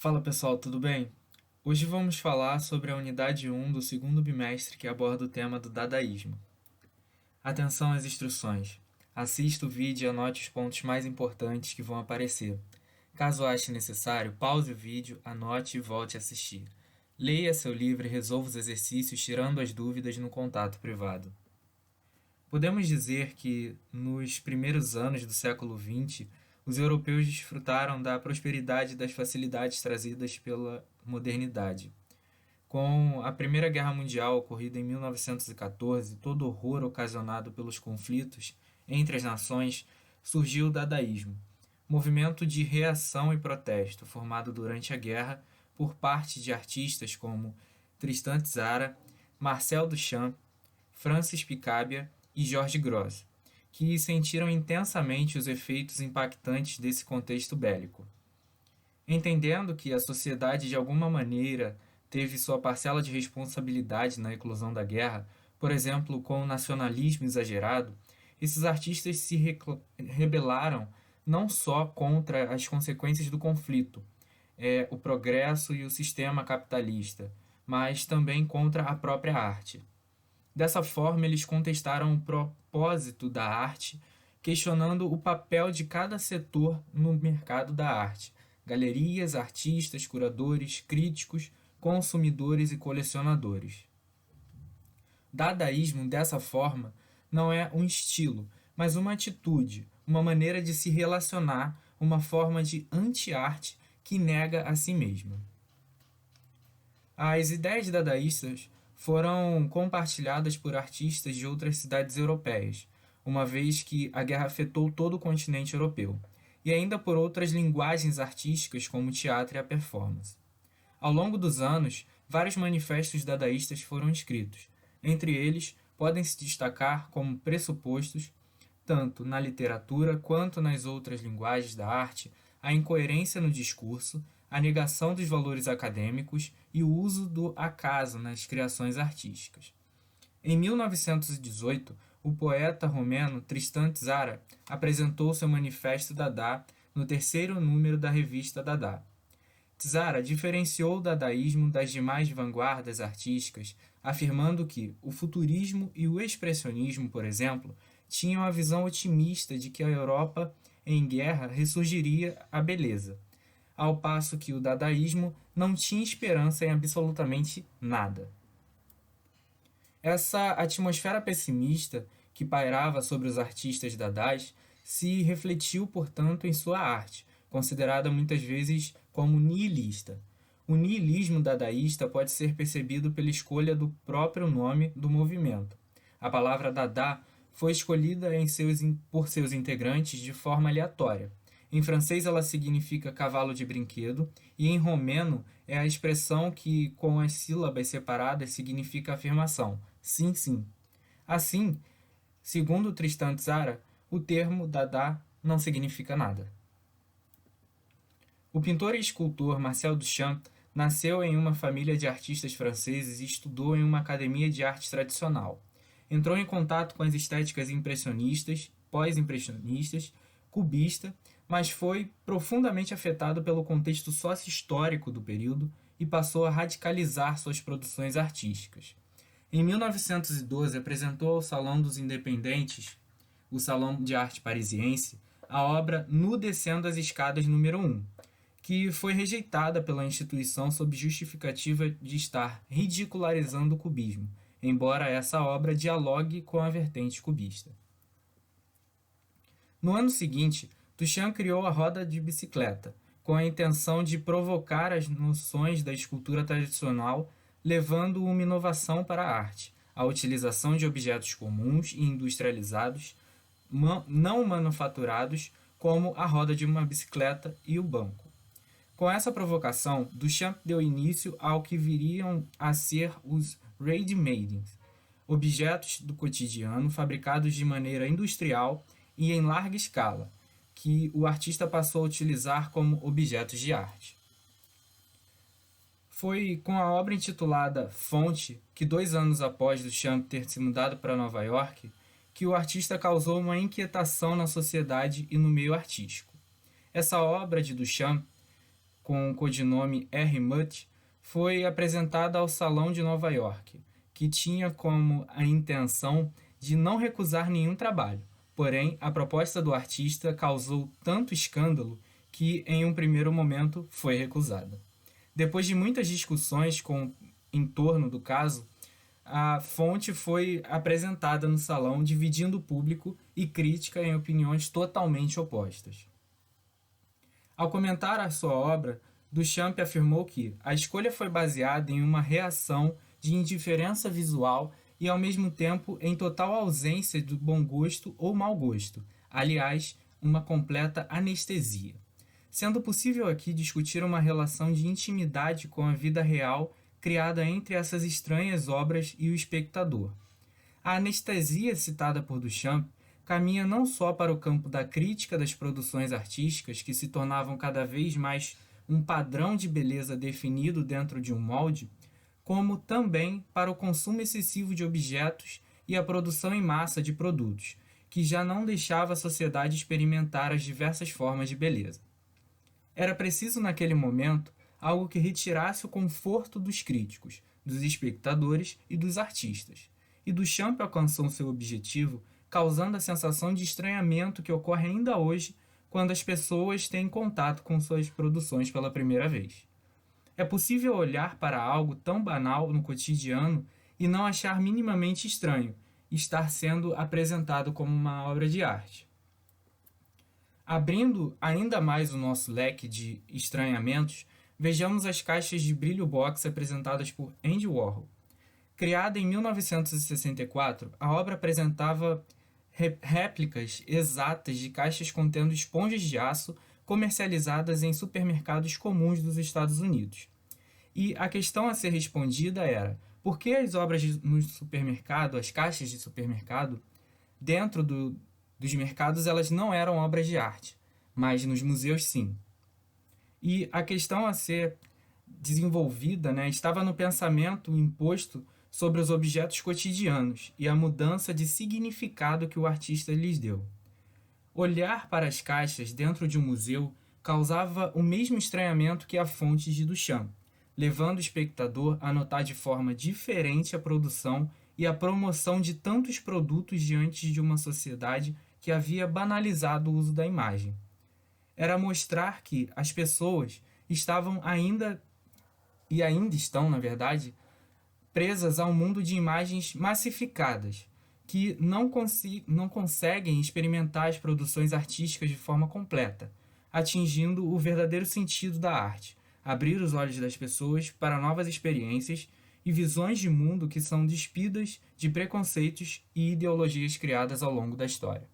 Fala pessoal, tudo bem? Hoje vamos falar sobre a unidade 1 do segundo bimestre que aborda o tema do dadaísmo. Atenção às instruções. Assista o vídeo e anote os pontos mais importantes que vão aparecer. Caso ache necessário, pause o vídeo, anote e volte a assistir. Leia seu livro e resolva os exercícios tirando as dúvidas no contato privado. Podemos dizer que, nos primeiros anos do século XX, os europeus desfrutaram da prosperidade e das facilidades trazidas pela modernidade. Com a Primeira Guerra Mundial ocorrida em 1914, todo o horror ocasionado pelos conflitos entre as nações, surgiu o dadaísmo, movimento de reação e protesto formado durante a guerra por parte de artistas como Tristan Tzara, Marcel Duchamp, Francis Picabia e George Grosz, que sentiram intensamente os efeitos impactantes desse contexto bélico. Entendendo que a sociedade de alguma maneira teve sua parcela de responsabilidade na eclosão da guerra, por exemplo, com o nacionalismo exagerado, esses artistas se rebelaram não só contra as consequências do conflito, o progresso e o sistema capitalista, mas também contra a própria arte. Dessa forma, eles contestaram o propósito da arte, questionando o papel de cada setor no mercado da arte: galerias, artistas, curadores, críticos, consumidores e colecionadores. Dadaísmo, dessa forma, não é um estilo, mas uma atitude, uma maneira de se relacionar, uma forma de anti-arte que nega a si mesma. As ideias dadaístas foram compartilhadas por artistas de outras cidades europeias, uma vez que a guerra afetou todo o continente europeu, e ainda por outras linguagens artísticas como o teatro e a performance. Ao longo dos anos, vários manifestos dadaístas foram escritos. Entre eles, podem se destacar como pressupostos, tanto na literatura quanto nas outras linguagens da arte, a incoerência no discurso, a negação dos valores acadêmicos e o uso do acaso nas criações artísticas. Em 1918, o poeta romeno Tristan Tzara apresentou seu Manifesto Dada no terceiro número da revista Dada. Tzara diferenciou o dadaísmo das demais vanguardas artísticas, afirmando que o futurismo e o expressionismo, por exemplo, tinham a visão otimista de que a Europa em guerra ressurgiria a beleza, ao passo que o dadaísmo não tinha esperança em absolutamente nada. Essa atmosfera pessimista que pairava sobre os artistas dadais se refletiu, portanto, em sua arte, considerada muitas vezes como nihilista. O nihilismo dadaísta pode ser percebido pela escolha do próprio nome do movimento. A palavra Dada foi escolhida por seus integrantes de forma aleatória. Em francês ela significa cavalo de brinquedo e em romeno é a expressão que, com as sílabas separadas, significa afirmação: sim, sim. Assim, segundo Tristan Tzara, o termo Dada não significa nada. O pintor e escultor Marcel Duchamp nasceu em uma família de artistas franceses e estudou em uma academia de arte tradicional. Entrou em contato com as estéticas impressionistas, pós-impressionistas, cubista, mas foi profundamente afetado pelo contexto sócio-histórico do período e passou a radicalizar suas produções artísticas. Em 1912, apresentou ao Salão dos Independentes, o Salão de Arte Parisiense, a obra Nu Descendo as Escadas número 1, que foi rejeitada pela instituição sob justificativa de estar ridicularizando o cubismo, embora essa obra dialogue com a vertente cubista. No ano seguinte, Duchamp criou a roda de bicicleta, com a intenção de provocar as noções da escultura tradicional, levando uma inovação para a arte, a utilização de objetos comuns e industrializados, não manufaturados, como a roda de uma bicicleta e o banco. Com essa provocação, Duchamp deu início ao que viriam a ser os ready-mades, objetos do cotidiano fabricados de maneira industrial e em larga escala, que o artista passou a utilizar como objetos de arte. Foi com a obra intitulada Fonte, que 2 anos após Duchamp ter se mudado para Nova York, que o artista causou uma inquietação na sociedade e no meio artístico. Essa obra de Duchamp com o codinome R. Mutt, foi apresentada ao Salão de Nova York, que tinha como a intenção de não recusar nenhum trabalho. Porém, a proposta do artista causou tanto escândalo que, em um primeiro momento, foi recusada. Depois de muitas discussões em torno do caso, a fonte foi apresentada no salão, dividindo o público e crítica em opiniões totalmente opostas. Ao comentar a sua obra, Duchamp afirmou que a escolha foi baseada em uma reação de indiferença visual e, ao mesmo tempo, em total ausência do bom gosto ou mau gosto, aliás, uma completa anestesia. Sendo possível aqui discutir uma relação de intimidade com a vida real criada entre essas estranhas obras e o espectador. A anestesia citada por Duchamp caminha não só para o campo da crítica das produções artísticas, que se tornavam cada vez mais um padrão de beleza definido dentro de um molde, como também para o consumo excessivo de objetos e a produção em massa de produtos, que já não deixava a sociedade experimentar as diversas formas de beleza. Era preciso, naquele momento, algo que retirasse o conforto dos críticos, dos espectadores e dos artistas. E Duchamp alcançou seu objetivo causando a sensação de estranhamento que ocorre ainda hoje quando as pessoas têm contato com suas produções pela primeira vez. É possível olhar para algo tão banal no cotidiano e não achar minimamente estranho estar sendo apresentado como uma obra de arte. Abrindo ainda mais o nosso leque de estranhamentos, vejamos as caixas de brilho box apresentadas por Andy Warhol. Criada em 1964, a obra apresentava réplicas exatas de caixas contendo esponjas de aço comercializadas em supermercados comuns dos Estados Unidos. E a questão a ser respondida era: por que as obras no supermercado, as caixas de supermercado, dentro dos mercados, elas não eram obras de arte, mas nos museus sim? E a questão a ser desenvolvida, estava no pensamento imposto sobre os objetos cotidianos e a mudança de significado que o artista lhes deu. Olhar para as caixas dentro de um museu causava o mesmo estranhamento que a fonte de Duchamp, levando o espectador a notar de forma diferente a produção e a promoção de tantos produtos diante de uma sociedade que havia banalizado o uso da imagem. Era mostrar que as pessoas estavam ainda estão, na verdade, presas ao mundo de imagens massificadas, que não conseguem experimentar as produções artísticas de forma completa, atingindo o verdadeiro sentido da arte, abrir os olhos das pessoas para novas experiências e visões de mundo que são despidas de preconceitos e ideologias criadas ao longo da história.